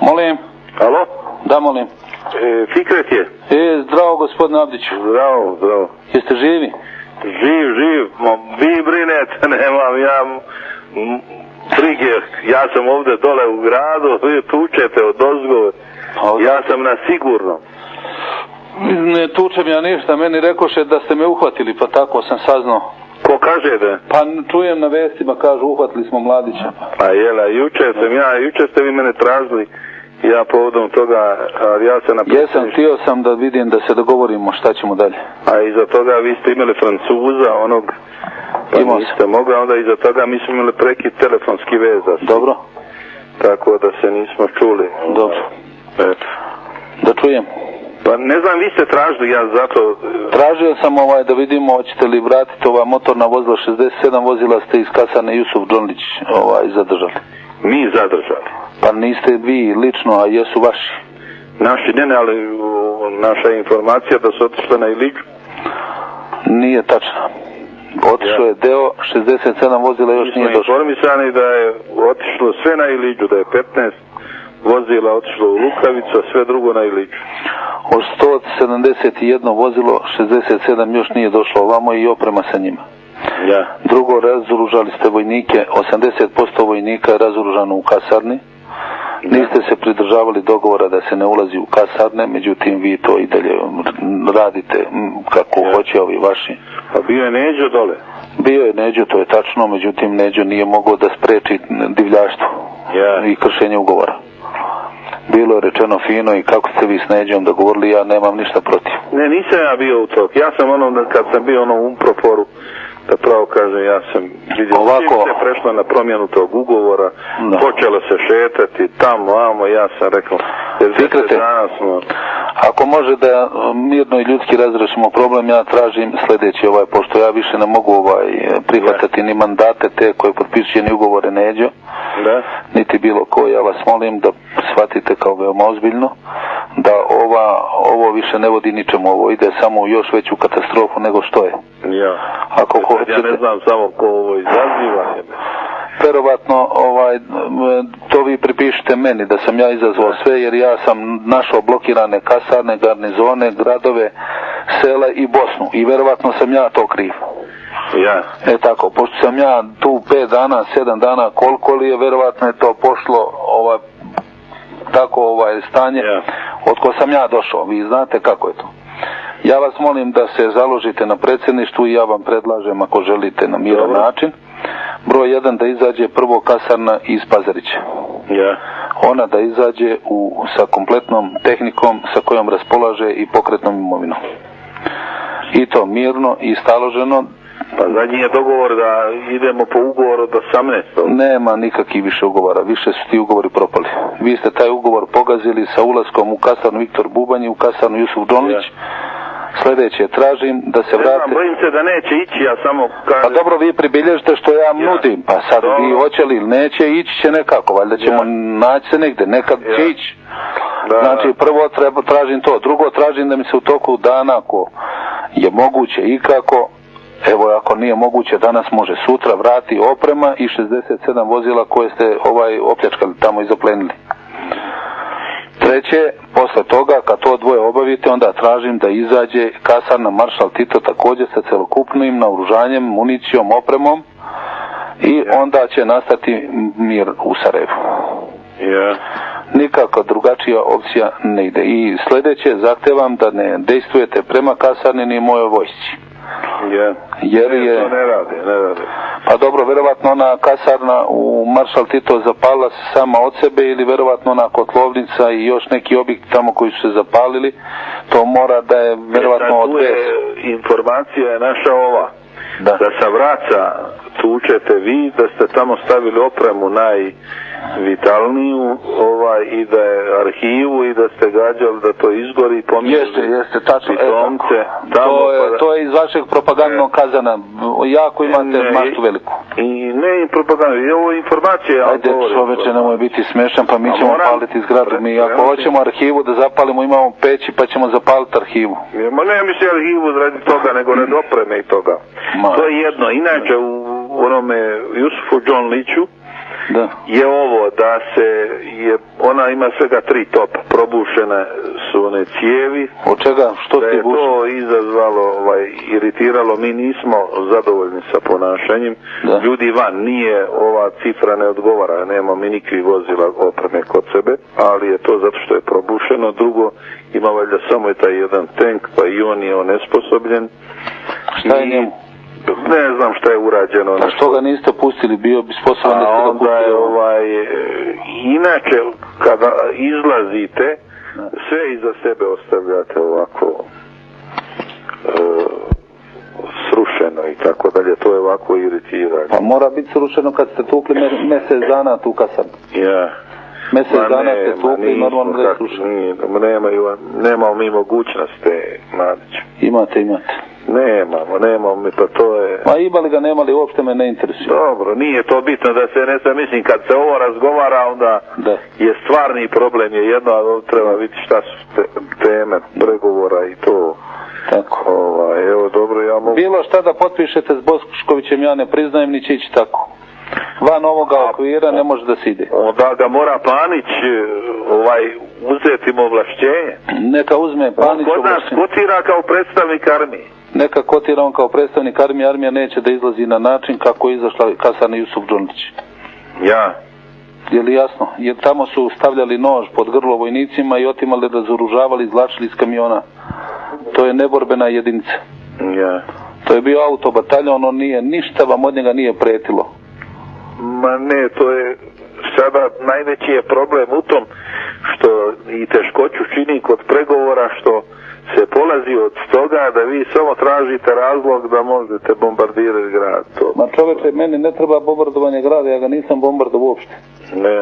Molim. Alo? Da, molim. Fikret je. Zdravo gospodine Abdiću. Zdravo. Jeste živi? Živ. Vi brinete, nemam ja brige. Ja sam ovdje dole u gradu, vi tučete od ozgove. Ja sam na sigurnom. Ne tučem ja ništa, meni rekoše da ste me uhvatili, pa tako sam saznao. Ko kaže da? Pa čujem na vestima, kažu uhvatili smo mladića. Pa jela, juče ste vi mene tražili, ja povodom toga, ja se napisao. Jesam, htio sam da vidim, da se dogovorimo šta ćemo dalje. A iza toga vi ste imali Francuza, onog, pa niste mogli, onda iza toga mi smo imali prekid telefonski veza. Dobro. Tako da se nismo čuli. Dobro. Da čujem. Pa ne znam, vi ste tražili, ja zato... Tražio sam da vidimo, hoćete li vratiti ova motorna vozila, 67 vozila ste iz kasarne Jusuf Džonlić zadržali. Mi zadržali? Pa niste vi lično, a jesu vaši. Naši, ne, ali naša informacija da su otišle na Iliđu? Nije tačno. Otišlo je deo, 67 vozila još nije došlo. Mi smo informisani da je otišlo sve na Iliđu, da je 15 vozila otišlo u Lukavicu, a sve drugo na Iliđu. Od 171 vozilo, 67 još nije došlo ovamo i oprema sa njima. Ja. Drugo, razoružali ste vojnike, 80% vojnika je razoružano u kasarni. Niste se pridržavali dogovora da se ne ulazi u kasarne, međutim vi to i dalje radite kako hoće ovi vaši. Pa bio je Neđo dole? Bio je Neđo, to je tačno, međutim Neđo nije mogao da spreči divljaštvo i kršenje ugovora. Bilo je rečeno fino i kako ste vi s Neđom dogovorili, ja nemam ništa protiv. Ne, nisam ja bio u to. Ja sam kad sam bio u Umproporu, da pravo kažem, ja sam vidio čim se prešlo na promjenu tog ugovora, počelo se šetati tamo, vamo, ja sam rekao, Fikrete, ako može da mirno i ljudski razrešimo problem, ja tražim sljedeći pošto ja više ne mogu prihvatati ni mandate te koje potpisuje ni ugovore Neđo, niti bilo ko, ja vas molim da shvatite kao veoma ozbiljno, da ovo više ne vodi ničemu, ovo ide samo u još veću katastrofu nego što je. Ja ne znam samo ko ovo izaziva. Verovatno to vi pripišite meni da sam ja izazvao sve, jer ja sam našao blokirane kasarne, garnizone, gradove, sela i Bosnu i verovatno sam ja to kriv. Tako, pošto sam ja tu 5 dana, 7 dana, koliko li je, verovatno je to pošlo tako stanje od ko sam ja došao, vi znate kako je to. Ja vas molim da se založite na predsjedništvu i ja vam predlažem, ako želite, na miran način. Broj 1 da izađe prvo kasarna iz Pazarića. Ona da izađe sa kompletnom tehnikom sa kojom raspolaže i pokretnom imovinom. I to mirno i staloženo. Pa zadnji je dogovor da idemo po ugovoru do 18. Nema nikakvih više ugovora, više su ti ugovori propali. Vi ste taj ugovor pogazili sa ulaskom u kasarnu Viktor Bubanj i u kasarnu Jusuf Džonlić. Sljedeće, tražim da se vrate... Ne znam, bojim se da neće ići, ja samo kažem... Pa dobro, vi pribilježite što ja nudim, pa sad vi hoće li ili neće, ići će nekako, valjda ćemo naći se negdje, nekad će ići. Znači, prvo tražim to, drugo tražim da mi se u toku dana, ako je moguće ikako, evo ako nije moguće danas, može sutra, vrati oprema i 67 vozila koje ste opljačkali tamo i zaplenili. Treće, posle toga, kad to dvoje obavite, onda tražim da izađe kasarna Maršal Tito također sa celokupnim naoružanjem, municijom, opremom i onda će nastati mir u Sarajevu. Nikakva drugačija opcija ne ide. I sljedeće, zahtevam da ne dejstvujete prema kasarni ni mojoj vojsci. Jer je... To ne radi. Pa dobro, verovatno ona kasarna u Maršal Tito zapalila se sama od sebe ili verovatno ona kotlovnica i još neki objekti tamo koji su se zapalili, to mora da je verovatno od informacija je naša ova. Da sa Vraca tučete vi, da ste tamo stavili opremu najvitalniju i da je arhivu i da ste gađali da to izgori i pomirili. Jeste, tačno. To je iz vašeg propagandnog kazana. Jako imate maštu veliku. I ne propagandnog, ovo informacija. Ajde, čoveče, nemoj biti smešan, pa mi ćemo paliti zgradu. Mi ako hoćemo arhivu da zapalimo, imamo peći pa ćemo zapaliti arhivu. Ma ne misli arhivu radi toga, nego radi opreme i toga. To je jedno. Inače u onome Jusufu Džonliću je ovo da ona ima svega 3 topa, probušene su one cijevi. Od čega? Što je to izazvalo, iritiralo, mi nismo zadovoljni sa ponašanjem. Ljudi van, nije ova cifra ne odgovara, nema mi nikakvih vozila opreme kod sebe, ali je to zato što je probušeno. Drugo, ima valjda samo je taj jedan tank, pa i on je onesposobljen. Šta je njemu? Ne znam šta je urađeno. A što ga niste pustili, bio bi sposoban da ste ga pustili? Onda je inače kada izlazite, sve iza sebe ostavljate ovako srušeno i tako dalje, to je ovako iritiranje. Pa mora biti srušeno kad ste tukli mjesec dana tu kasar. Ja. Mjesec dana ste tukli, normalno da je srušeno. Nemamo mi mogućnosti, Mladić. Imate. Nemamo mi, pa to je... Ma imali ga, nemali, uopšte me ne interesuje. Dobro, nije to bitno da se ne sve, mislim, kad se ovo razgovara, onda je stvarni problem je jedno, a treba vidjeti šta su teme pregovora i to. Tako. Evo, dobro, ja mogu... Bilo šta da potpišete s Boškovićem, ja ne priznajem, ni će ići tako. Van ovoga okvira ne može da se ide. Onda ga mora Panić uzeti mu ovlašćenje. Neka uzme Panić ovlašćenje. On kod nas kotira kao predstavnik armije. Neka kotira on kao predstavnik armije, armija neće da izlazi na način kako je izašla Kasarna Jusuf Džondić. Ja. Je li jasno? Jer tamo su stavljali nož pod grlo vojnicima i otimali, razoružavali, izvlačili iz kamiona. To je neborbena jedinica. Ja. To je bio autobataljon, on nije, ništa vam od njega nije pretilo. Ma ne, to je sada najveći je problem u tom što i teškoću čini kod pregovora što se polazi od toga da vi samo tražite razlog da možete bombardirati grad. Ma čoveče, meni ne treba bombardovanje grada, ja ga nisam bombardovao uopšte. Ne.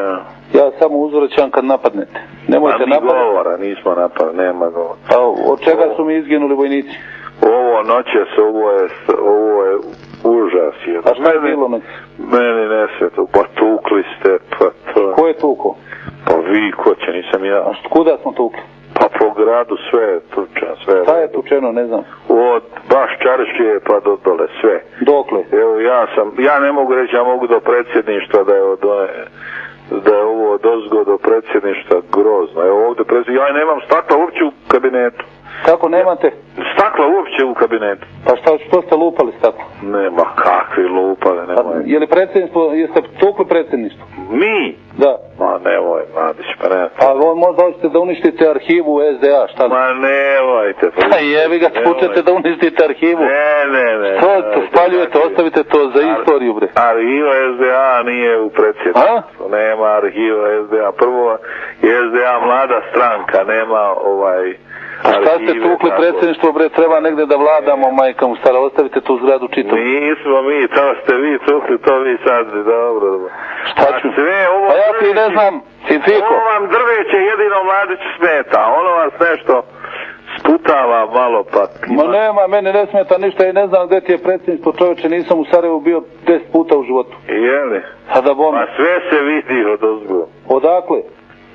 Ja samo uzvraćam kad napadnete. Nemojte napadati. Ma mi govora, nismo napadali, nema govora. A od čega su mi izginuli vojnici? Ovo noćas, ovo je užas. A šta je bilo noć? Meni ne sveto, pa tukli ste, pa to... Ko je tuko? Pa vi, ko će, nisam ja. A kuda smo tukli? Pa po gradu sve je tučeno, sve. Šta je tučeno, ne znam. Od baš Čaršije pa do dole, sve. Dokle? Evo ja ne mogu reći, ja mogu do predsjedništva da je ovo odozgo do predsjedništva grozno. Evo ovdje ja nemam stakla uopće u kabinetu. Kako nemate? Stakla uopće u kabinetu. Pa što ste lupali stakla? Nema kakvi lupali, nemoj. Je li predsjedništvo, jeste tukli predsjedništvo? Mi? Da. Ma nemoj, Mladić, pa ne. A možda hoćete da uništite arhivu SDA, šta li? Ma nemojte. Pa jevi ga, hoćete da uništite arhivu? Ne. Što to spaljujete, ostavite to za istoriju, bre. Arhiva SDA nije u predsjedništvu. Nema arhiva SDA. Prvo je SDA mlada stranka, nema A šta ste tukli predsjedništvo, bre, treba negde da vladamo, majka mu stara, ostavite tu zgradu čitom. Nismo mi, to ste vi tukli, to vi sad, dobro. Šta ću? Pa ja ti ne znam, Fifiko. Ovo vam drveće jedino Mladić smeta, ono vas nešto sputava malo pa... Ma nema, meni ne smeta ništa i ne znam gde ti je predsjedništvo, čovječe, nisam u Sarajevu bio 10 puta u životu. Jeli? A da bom... Ma sve se vidi od ozgo. Odakle?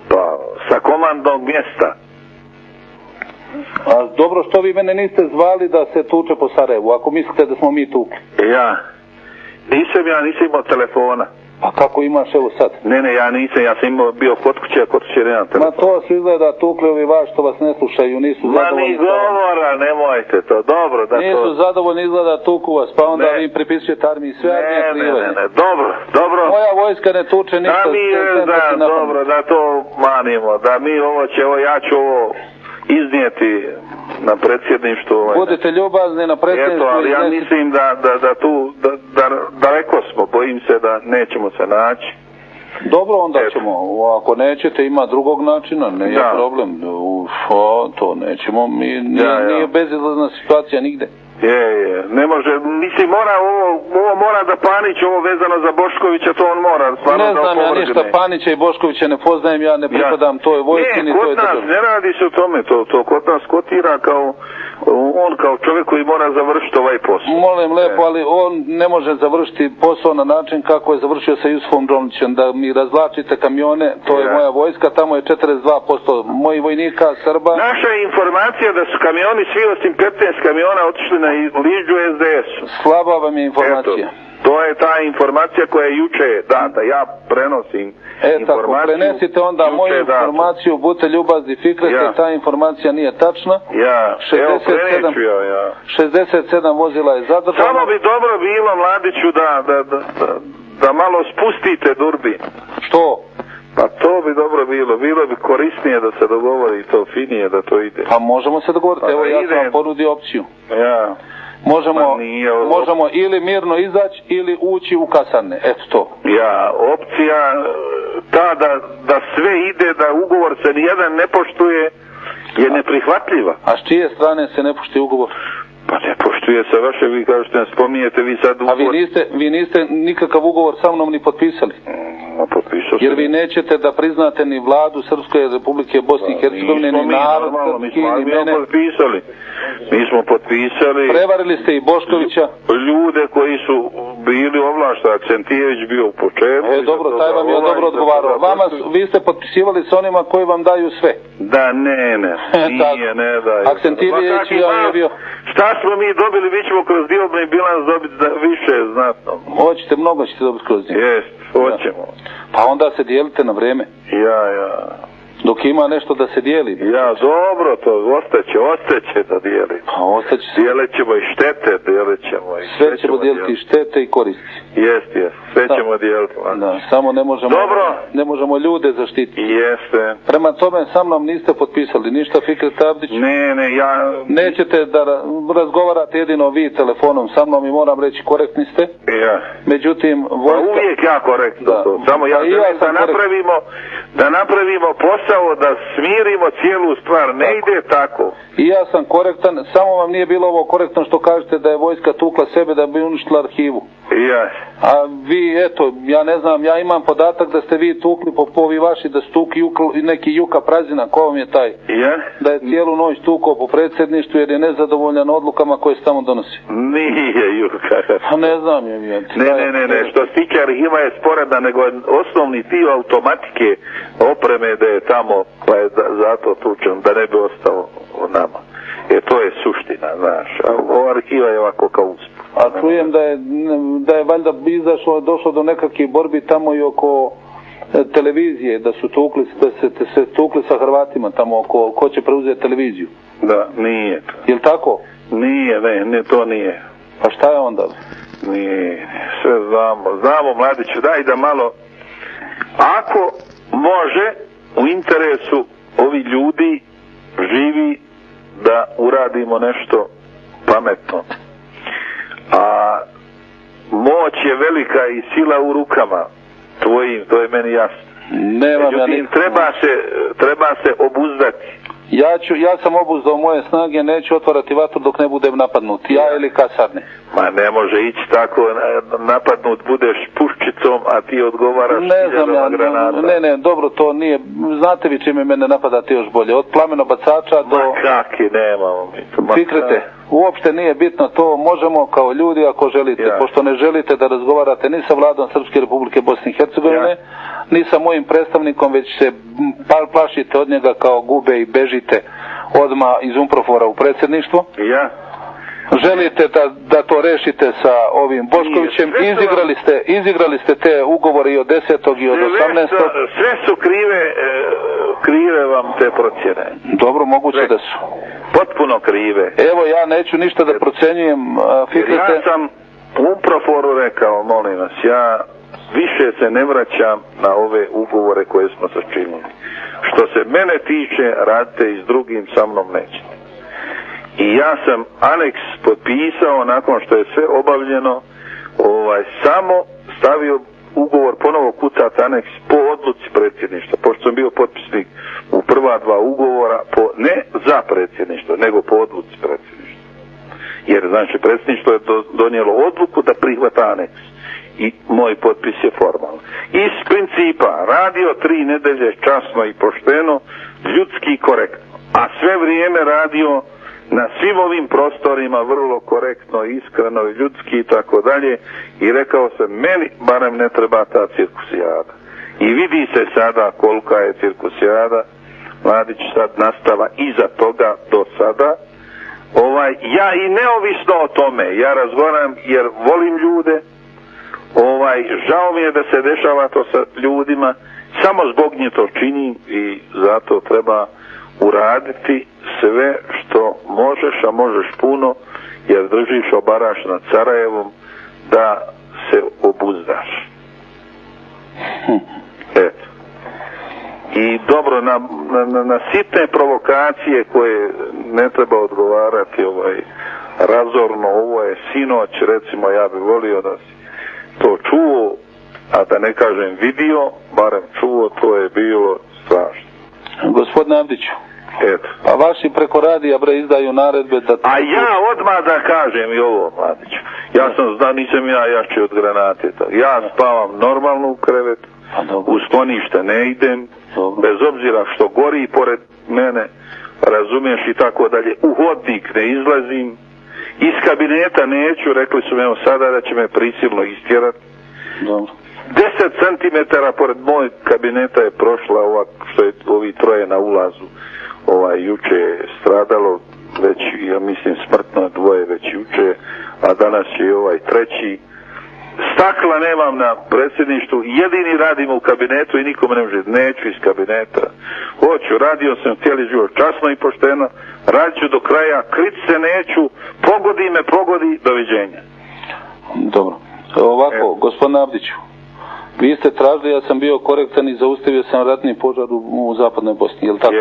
Pa, sa komandnog mjesta. A dobro, što vi mene niste zvali da se tuče po Sarajevu, ako mislite da smo mi tukli? Ja nisam imao telefona. Pa kako imaš evo sad? Ne, ja nisam, ja sam bio kod kuće, a kod kuće nemam telefona. Ma to se izgleda tukli ovi vaš što vas ne slušaju, nisu zadovoljni. Ma ni govora, nemojte to, dobro da nisu to... Nisu zadovoljni, izgleda tuku vas, pa onda vi pripisujete armiji, sve armije krivaju. Ne, dobro. Moja vojska ne tuče ništa. Dobro, da to manimo, da mi ja ću ovo iznijeti na predsjedništvo. Budite ljubazni na predsjedništvo. Eto, ali ja mislim da tu daleko smo, bojim se da nećemo se naći. Dobro, onda ćemo, ako nećete, ima drugog načina, nije problem. To nećemo, nije bezizlazna situacija nigde. Je, ne može, mislim, ovo mora da Panić, ovo vezano za Boškovića, to on mora. Ne znam ja ništa, Panića i Boškovića ne poznajem, ja ne pripadam toj vojski, ni toj državi. Ne radi se o tome, to kod nas kotira kao, on kao čovjek koji mora završiti ovaj posao. Molim lepo, ali on ne može završiti posao na način kako je završio sa Jusufom Džondićem, da mi razvlačite kamione, to je moja vojska, tamo je 42% mojih vojnika, Srba. Naša je informacija da su kamioni, svi osim 15 kamiona otišli na liđu SDS-u. Slaba vam je informacija. To je ta informacija koja je juče data. Ja prenosim informaciju. Tako, prenesite onda moju informaciju, budite ljubazni, Fikrete, ta informacija nije tačna. 67 vozila je zadržano. Samo bi dobro bilo, Mladiću, da malo spustite durbin. Što? Pa to bi dobro bilo bi korisnije da se dogovori to finije, da to ide. Pa možemo se dogovoriti, evo ja sam vam ponudio opciju. Ja. Možemo ili mirno izaći ili ući u kasarne, eto to. Opcija ta da sve ide, da ugovor se nijedan ne poštuje, je neprihvatljiva. A s čije strane se ne poštuje ugovor? Pa ne poštuje se vaše, vi kažete, ne spominjete vi sad ugovor. A vi niste nikakav ugovor sa mnom ni potpisali? Potpisao jer vi nećete da priznate ni vladu Srpske Republike Bosne i Hercegovine, ni narod srpski, ni mene. Mi smo potpisali. Prevarili ste i Boškovića. Ljude koji su bili ovlašteni, Akcentijević bio u početku. Dobro, taj vam je dobro odgovarao. Vi ste potpisivali s onima koji vam daju sve. Da, ne daju. Akcentijević je bio. Šta smo mi dobili, vi ćemo kroz diobni bilans dobiti više znatno. Hoćete, mnogo ćete dobiti kroz diobni. Jest, hoćemo. Pa onda se dijelite na vreme. Dok ima nešto da se dijeli. Dobro, to ostaće da dijeli. Pa ostaće se. Dijelit ćemo i štete, sve ćemo dijeliti, štete i koristi. Jest, sve ćemo dijeliti. Da, samo ne možemo ljude zaštititi. Jeste. Prema tome, sa mnom niste potpisali ništa, Fikret Abdić. Nećete da razgovarate jedino vi telefonom sa mnom i moram reći korektni ste. Međutim, uvijek ja korektno to. Samo ja da napravimo posao, da smirimo cijelu stvar, ne ide tako. I ja sam korektan, samo vam nije bilo ovo korektno što kažete da je vojska tukla sebe da bi uništila arhivu. A vi, eto, ja ne znam, ja imam podatak da ste vi tukli popovi vaši, da su tukli neki Juka Prazina, ko vam je taj? Da je cijelu noć tukao po predsjedništvu jer je nezadovoljan odlukama koje se tamo donosi. Nije Juka. Pa ne znam je. Ne, što se tiče arhiva je sporedna, nego osnovni dio automatike opreme da je tamo, pa je zato tučen, da ne bi ostao u nama. To je suština, znaš. Ova arhiva je ovako kao usput. A čujem da je valjda došlo do nekakvih borbi tamo i oko televizije, da su se tukli sa Hrvatima tamo oko ko će preuzeti televiziju. Da, nije to. Jel' tako? Nije, ne, to nije. Pa šta je onda? Nije, sve znamo Mladiću, daj da malo, ako može u interesu ovih ljudi živi da uradimo nešto pametno. A moć je velika i sila u rukama tvojim, to je meni jasno. Međutim, treba se obuzdati. Ja sam obuzdao moje snage, neću otvarati vatru dok ne budem napadnut, ja ili kasarne. Ma ne može ići tako, napadnut budeš puščicom, a ti odgovaraš hiljadama granata. Ne, dobro, to nije, znate vi čime mene napadate još bolje, od plamenobacača do... Ma kaki, nemamo mi. Fikrete, uopšte nije bitno to, možemo kao ljudi ako želite, pošto ne želite da razgovarate ni sa vladom Srpske Republike Bosne i Hercegovine, ni sa mojim predstavnikom, već se plašite od njega kao gube i bežite odmah iz Umprofora u predsjedništvo. Želite da to rešite sa ovim Boškovićem, izigrali ste te ugovore i od 10. i od 18. Sve su krive vam te procjene. Dobro, moguće da su. Potpuno krive. Evo, ja neću ništa da procenjujem, Fikrete. Ja sam u Umproforu rekao, molim vas, ja više se ne vraćam na ove ugovore koje smo sačinili. Što se mene tiče, radite i s drugim, sa mnom nećete. I ja sam aneks potpisao nakon što je sve obavljeno, samo stavio ugovor, ponovo kucat aneks po odluci predsjedništva, pošto sam bio potpisnik u prva dva ugovora, ne za predsjedništvo, nego po odluci predsjedništva. Jer znači predsjedništvo je donijelo odluku da prihvata aneks. I moj potpis je formalno. Iz principa radio 3 nedelje časno i pošteno, ljudski i korektno. A sve vrijeme radio na svim ovim prostorima vrlo korektno, iskreno, ljudski i tako dalje. I rekao sam, meni barem ne treba ta cirkusijada. I vidi se sada kolika je cirkusijada. Mladić sad nastala iza toga do sada. Ja i neovisno o tome, ja razgovaram jer volim ljude, Žao mi je da se dešava to sa ljudima, samo zbog nje to činim i zato treba uraditi sve što možeš, a možeš puno, jer držiš obaraš nad Sarajevom, da se obuzdaš. Eto. I dobro, na sitne provokacije koje ne treba odgovarati razorno, ovo je sinoć, recimo, ja bi volio da si to čuo, a da ne kažem vidio, barem čuo, to je bilo strašno. Gospodine Abdiću, eto. Pa vaši preko radija izdaju naredbe da... A ja odmah da kažem i ovo, Mladiću, ja sam znao, nisam ja jači od granate, ja spavam normalno u krevetu, u sklonište ne idem, bez obzira što gori pored mene, razumiješ, i tako dalje, u hodnik ne izlazim, iz kabineta neću, rekli su mi evo sada da će me prisilno istjerati. 10 centimetara pored moj kabineta je prošla ova, što je ovi troje na ulazu, juče je stradalo, već, ja mislim, smrtno, dvoje već juče, a danas je ovaj treći. Stakla nemam na predsjedništvu, jedini radimo u kabinetu i nikome ne može, neću iz kabineta. Hoću, radio sam cijeli život časno i pošteno, radit ću do kraja, krit se neću, pogodi, doviđenja. Dobro. Ovako, gospodine Abdiću, vi ste tražili, ja sam bio korektan i zaustavio sam ratni požar u zapadnoj Bosni, je li tako?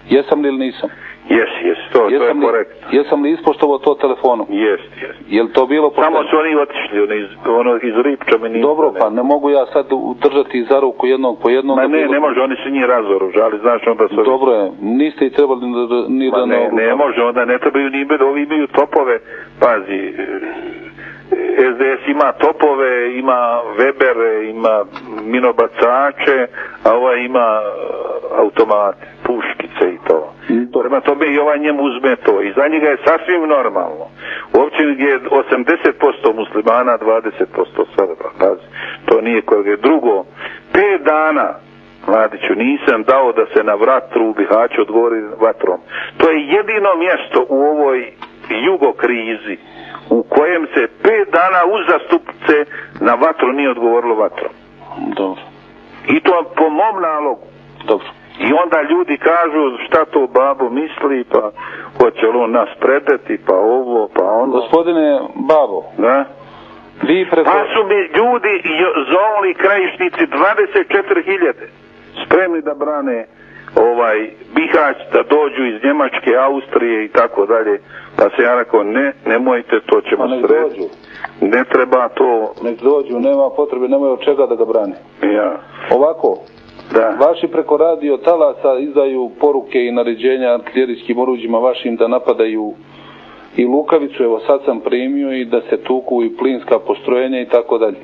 Jesam li ili nisam? Jes, to je korektno. Jesam li ispoštovao to telefonom? Jes. Je li to bilo pošteno? Samo su oni otišli, iz Ripča mi nisu. Dobro, pa ne mogu ja sad držati za ruku jednog po jednog. Ne može, oni su njih razoružali, znaš onda su... Dobro je, niste i trebali ni da ne može, onda ne trebaju ni ovi imaju topove, pazi... SDS ima topove, ima Webere, ima minobacače, a ovaj ima automate, puškice i to. Prema tome i ovaj njemu uzme to i za njega je sasvim normalno. U općini gdje je 80% muslimana, 20% Srba, pazi, to nije koje. Drugo, 5 dana, Mladiću, nisam dao da se na vatru u Bihaću odgovori vatrom. To je jedino mjesto u ovoj jugokrizi u kojem se 5 dana uzastupce na vatru nije odgovorilo vatrom. Dobro. I to po mom nalogu. Dobro. I onda ljudi kažu šta to babo misli, pa hoće li on nas predati, pa ovo, pa ono. Gospodine Babo. Da? Pa su mi ljudi zovali krajišnici 24.000 spremni da brane Bihać, da dođu iz Njemačke, Austrije i tako dalje. Pa se ja rekao, nemojte, to ćemo srediti. Ne treba to. Nek dođu, nema potrebe, nemoj od čega da ga brane. Ja. Ovako, vaši preko radio talasa izdaju poruke i naređenja artiljerijskim oruđima vašim da napadaju i Lukavicu, evo sad sam primio, i da se tuku i plinska postrojenja i tako dalje.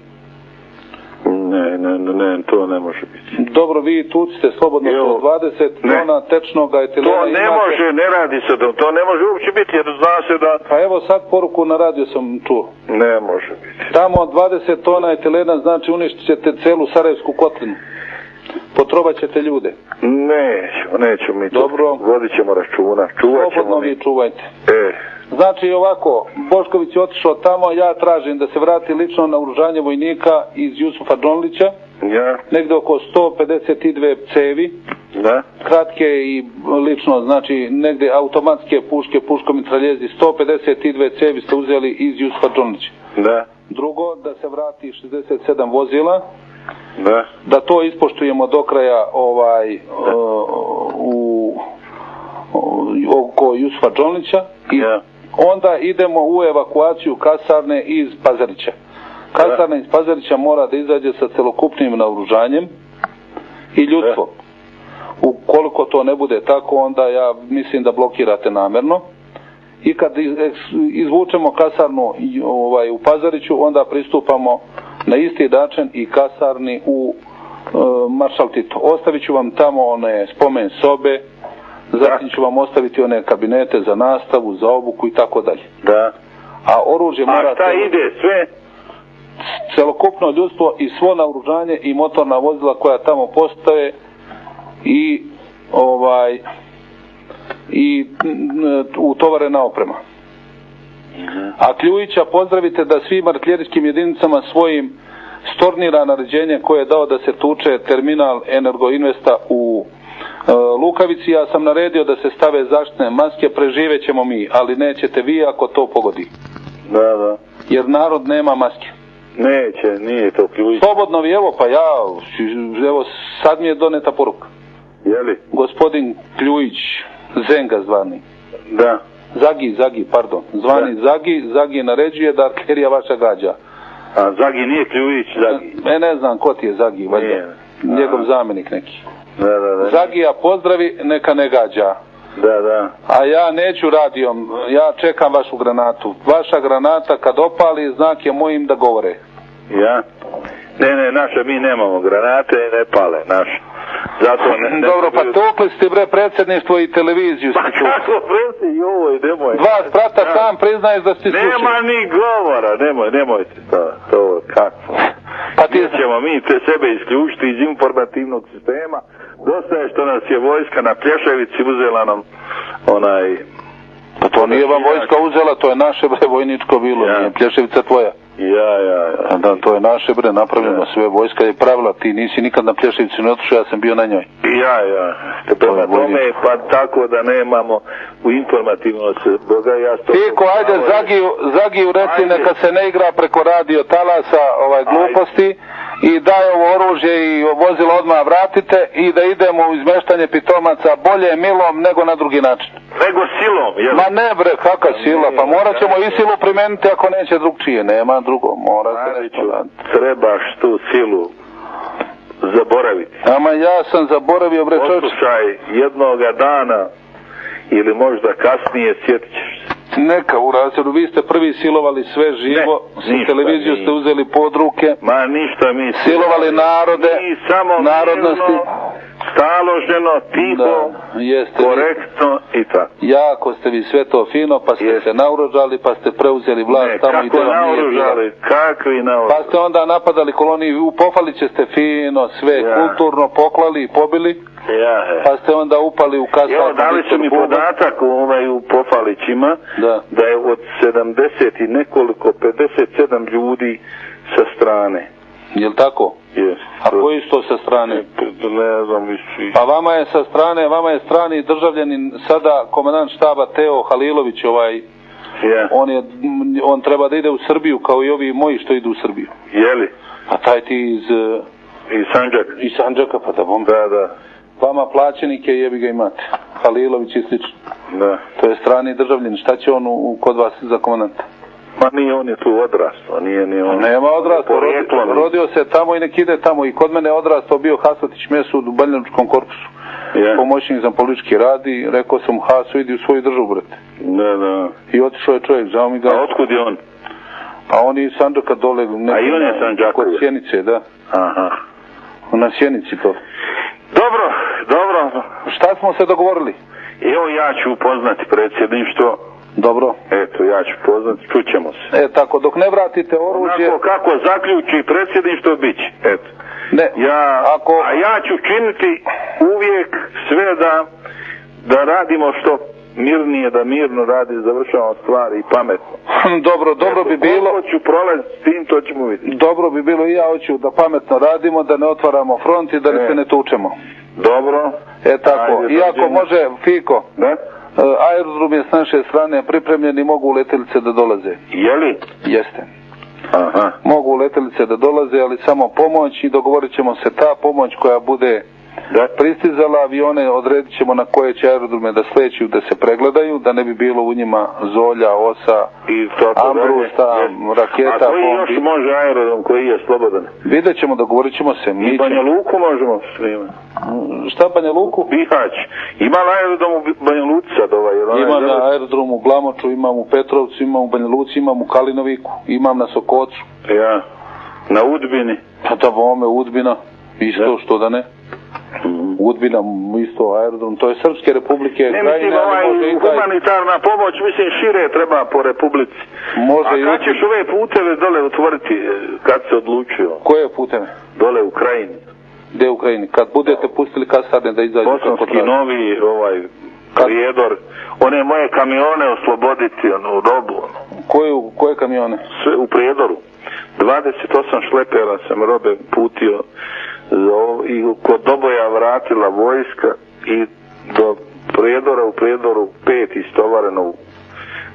Ne, to ne može biti. Dobro, vi tucite slobodno 20 tona tečnoga etilena. To ne može, ne radi se, to ne može uopće biti, jer zna se da... Pa evo sad poruku na radio sam čuo. Ne može biti. Tamo 20 tona etilena znači uništit ćete celu Sarajevsku kotlinu. Potrobat ćete ljude. Neću mi to. Dobro. Vodit ćemo računa. Slobodno vi čuvajte. Znači ovako, Bošković je otišao tamo, ja tražim da se vrati lično naoružanje vojnika iz Jusufa Džonlića. Negdje oko 152 cevi. Kratke i lično, znači negdje automatske puške, puškomitraljezi, 152 cevi ste uzeli iz Jusufa Džonlića. Drugo, da se vrati 67 vozila. Da to ispoštujemo do kraja oko Jusufa Džonlića i onda idemo u evakuaciju kasarne iz Pazarića. Kasarna iz Pazarića mora da izađe sa celokupnim naoružanjem i ljudstvom. Ukoliko to ne bude tako, onda ja mislim da blokirate namjerno. I kad izvučemo kasarnu u Pazariću, onda pristupamo na isti način i kasarni u Maršal Tito. Ostavit ću vam tamo one spomen sobe, zatim ću vam ostaviti one kabinete za nastavu, za obuku i tako dalje. A oružje mora... A šta ide sve? Celokupno ljudstvo i svo naoružanje i motorna vozila koja tamo postoje i utovarena oprema. A Kljujića pozdravite da svim artiljerijskim jedinicama svojim stornira naređenje koje je dao da se tuče terminal Energoinvesta u Lukavici. Ja sam naredio da se stave zaštitne maske, preživet ćemo mi, ali nećete vi ako to pogodi. Da. Jer narod nema maske. Neće, nije to ključ. Slobodno vi, evo pa ja, evo sad mi je doneta poruka. Jeli? Gospodin Kljujić, Zenga zvani. Da. Zagi, pardon. Zvani da. Zagi naređuje da artiljerija vaša gađa. A Zagi nije Kljujić, Zagi? Ne znam ko ti je Zagi, valjda. Njegov zamjenik neki. Da. Zagija pozdravi, neka ne gađa. Da. A ja neću radijom, ja čekam vašu granatu. Vaša granata kad opali, znak je mojim da govore. Ja? Ne, naše, mi nemamo granate i ne pale, naše. Zato ne... Dobro, pa tukli ste bre predsjedništvo i televiziju. Pa kako predsjedništvo, joj, nemoj. Dva sprata sam priznaješ da ste slušali. Nema ni govora, nemojte to, kako. Pa ti ćemo mi sebe isključiti iz informativnog sistema. Dosta je što nas je vojska na Plješevici uzela nam onaj... Pa to nije vam vojska uzela, to je naše bre vojničko bilo, nije Plješevica tvoja. Ja. Da, to je naše bre, napravljeno sve, vojska je pravila, ti nisi nikad na Plješevici ne otišao, ja sam bio na njoj. Ja. Prema tome, pa tako da nemamo u informativno se događa. Tiko, ajde Zagiju reci neka se ne igra preko radio talasa gluposti i daj ovo oružje i vozilo odmah vratite i da idemo u izmeštanje pitomaca bolje milom nego na drugi način. Nego silom, jel? Ma ne bre, kakva sila, pa morat ćemo i silu primeniti ako neće drugčije, nema drugo, mora se nešto raditi. Trebaš tu silu zaboraviti. Ama ja sam zaboravio bre čovječ. Poslušaj, jednoga dana ili možda kasnije sjetit ćeš se. Neka u razredu, vi ste prvi silovali sve živo, televiziju ste uzeli pod ruke. Ma ništa mi silovali narode, narodnosti. Staloženo, tiho, korektno i tako. Jako ste vi sve to fino, pa ste se naoružali, pa ste preuzeli vlast tamo i kako naoružali, kakvi naoružali. Pa ste onda napadali koloniju, u Pofaliće ste fino, sve kulturno poklali i pobili. Pa ste onda upali u kasnu. Evo, dali su mi podatak u Pofalićima da je od 70 i nekoliko 57 ljudi sa strane. Jel' tako? Jes. A koji su to sa strane? Ne znam više. Pa vama je sa strane, vama je strani državljanin sada komandant štaba Teo Halilović on treba da ide u Srbiju kao i ovi moji što idu u Srbiju. Jeli? A taj ti iz Sandžaka. Iz Sandžaka, pa da bom. Da. Vama plaćenike jebi ga imate. Halilović i slično. Da. To je strani državljanin. Šta će on kod vas za komandanta? Ma nije, on je tu odrastao, nije on. Nema odrastao, rodio se tamo i nek ide tamo. I kod mene je odrastao bio Hasatić Mesud u Banjalučkom korpusu. Pomoćnik za politički rad i rekao sam Hasu, idi u svoju državu, brate. Da. I otišao je čovjek, žao mi ga. A otkud je on? A on je iz Sandžaka dole. A i on je Sandžaković? Kod Sjenice, da. Aha. Na Sjenici to. Dobro. Šta smo se dogovorili? Evo ja ću upoznati predsjedništvo. Dobro. Eto, ja ću upoznati, čućemo se. Tako, dok ne vratite oružje... Onako kako zaključi predsjedništvo, bit će. Eto. A ja ću činiti uvijek sve da radimo što mirnije, da mirno završavamo stvari i pametno. Dobro bi bilo... Koliko ću prolaziti s tim, to ćemo vidjeti. Dobro bi bilo i ja hoću da pametno radimo, da ne otvaramo front i da se ne tučemo. Dobro. Tako, iako može, Fiko, aerodrom je s naše strane pripremljen i mogu letjelice da dolaze. Jeli? Jeste. Aha. Mogu letjelice da dolaze, ali samo pomoć i dogovorit ćemo se ta pomoć koja bude pristizala, avione odredit ćemo na koje će aerodrome da sleću, da se pregledaju, da ne bi bilo u njima zolja, osa, ambrusta, raketa, bombi. A koji još može aerodrom koji je slobodan? Vidjet ćemo, dogovorit ćemo se. I Banja Luku možemo snimati. Šta Banja Luku? Bihać. Ima li aerodrom u Banja Luci sad Ima na aerodromu u Glamoču, imam u Petrovcu, imam u Banja Luci, imam u Kalinoviku, imam na Sokocu. Ja. Na Udbini? Pa da bome Udbina, isto što da ne. Udbina isto aerodrom, to je Srpske republike. Ne mislim humanitarna pomoć, mislim šire treba po republici. Može. A kad ćeš ove puteve dole otvoriti, kad se odlučio? Koje puteve? Dole u Krajini. Gdje u Krajini? Kad budete pustili kasarne da izađu? Bosanski novi koridor, one moje kamione osloboditi, robu. Koje kamione? Sve u Prijedoru. 28 šlepera sam robe putio i kod Doboja vratila vojska i do Prijedora, u Prijedoru 5 istovareno u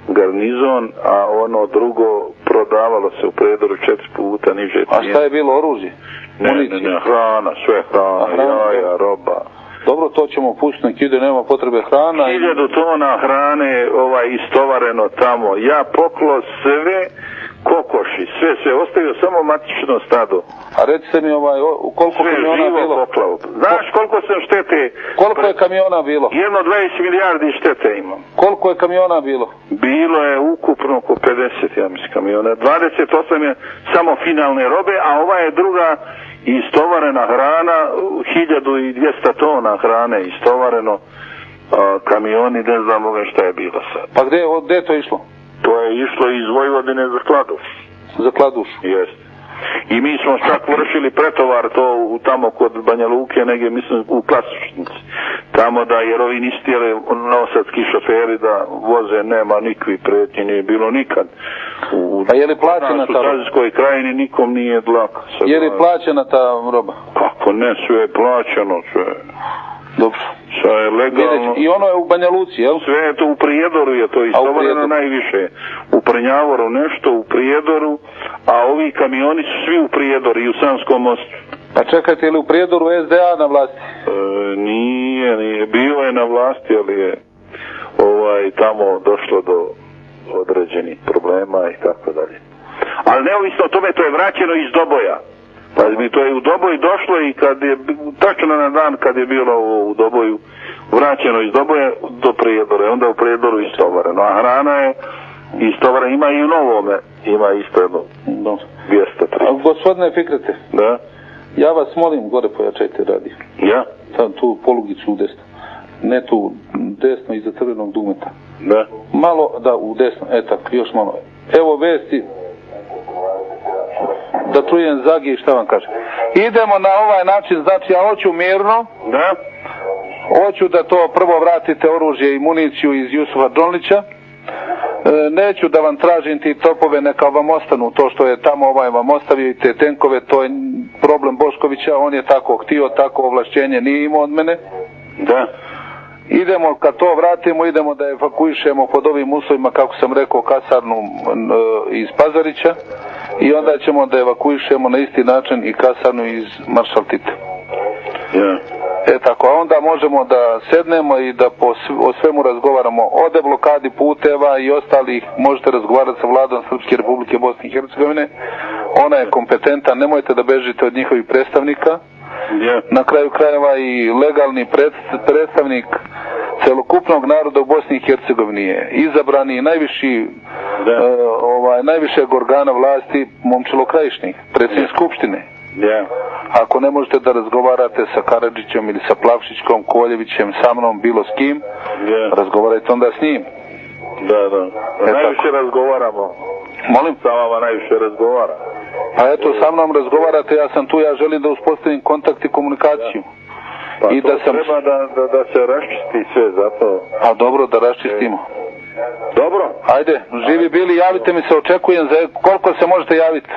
garnizon, a ono drugo prodavalo se u Prijedoru 4 puta niže. A šta je bilo, oružje? Ne, hrana, sve hrana, jaja, roba. Dobro, to ćemo pustiti, nek ide, nema potrebe hrana. 1000 tona hrane istovareno tamo. Ja poklo sve kokoši, sve ostavio samo matično stado. A recite mi koliko sve kamiona bilo? Poklao. Znaš koliko sam štete? Koliko je kamiona bilo? 20 milijardi štete imam. Koliko je kamiona bilo? Bilo je ukupno oko 50, ja mislim, kamiona. 28 je samo finalne robe, a ova je druga istovarena hrana, 1200 tona hrane istovareno, kamioni, ne znam šta je bilo sad. Pa gdje je to išlo? To je išlo iz Vojvodine za Kladuš. Za Kladuš? Jeste. I mi smo čak vršili pretovar to tamo kod Banja Luke, negdje mislim u Klasičnici. Tamo da, jer ovi nisu htjeli nosadski šoferi da voze, nema nikakvih pretnji, nije bilo nikad. A je li plaćena ta roba? U Sazijskoj krajini nikom nije dlaka. Je li plaćena ta roba? Kako ne, sve je plaćeno, sve. Dobro. Sve je legalno. I ono je u Banja Luci, jel? Sve je to u Prijedoru, je to istovareno najviše. U Prnjavoru nešto, u Prijedoru, a ovi kamioni su svi u Prijedoru i u Sanskom mostu. Pa čekajte, ili u Prijedoru SDA na vlasti? Nije, bio je na vlasti, ali je tamo došlo do određenih problema i tako dalje. Ali neovisno o tome, to je vraćeno iz Doboja. Pa mi to je u Doboj došlo i kad je, tačno na dan kad je bilo u Doboju, vraćeno iz Doboja do Prijedora, onda u Prijedoru istovareno. A hrana je istovarena, ima i u Novome, ima isto jedno 230. Gospodine Fikrete, da? Ja vas molim, gore pojačajte radio. Ja? Sam tu polugicu u desno. Ne tu, desno iza crvenog dugmeta. Da? Malo, da, u desno, tako, još malo. Evo vesti, da čujem Zagi šta vam kaže. Idemo na ovaj način, znači ja hoću mirno. Da? Hoću da to prvo vratite oružje i municiju iz Jusufa Đonlića. Neću da vam tražim ti topove, neka vam ostanu to što je tamo vam ostavio i te tenkove, to je problem Boškovića, on je tako htio, tako ovlašćenje nije imao od mene. Da. Idemo, kad to vratimo, idemo da evakuišemo pod ovim uslovima, kako sam rekao, kasarnu iz Pazarića i onda ćemo da evakuišemo na isti način i kasarnu iz Maršal Tita. Ja. Tako, a onda možemo da sednemo i da o svemu razgovaramo, o deblokadi puteva i ostalih, možete razgovarati sa vladom Srpske Republike Bosne i Hercegovine, ona je kompetentna, nemojte da bežite od njihovih predstavnika. Na kraju krajeva i legalni predstavnik celokupnog naroda u Bosni i Hercegovini je izabrani najviši najvišeg organa vlasti Momčilo Krajišnik, predsjednik Skupštine. Ako ne možete da razgovarate sa Karadžićem ili sa Plavšićkom, Koljevićem, sa mnom, bilo s kim, razgovarajte onda s njim. Da. Najviše razgovaramo. Molim? Sa vama najviše razgovara. Pa eto, sa mnom razgovarate, ja sam tu, ja želim da uspostavim kontakt i komunikaciju. Pa i to da treba da se raščisti sve, zato... A dobro, da raščistimo. Dobro. Ajde, živi bili, javite mi se, očekujem za koliko se možete javiti.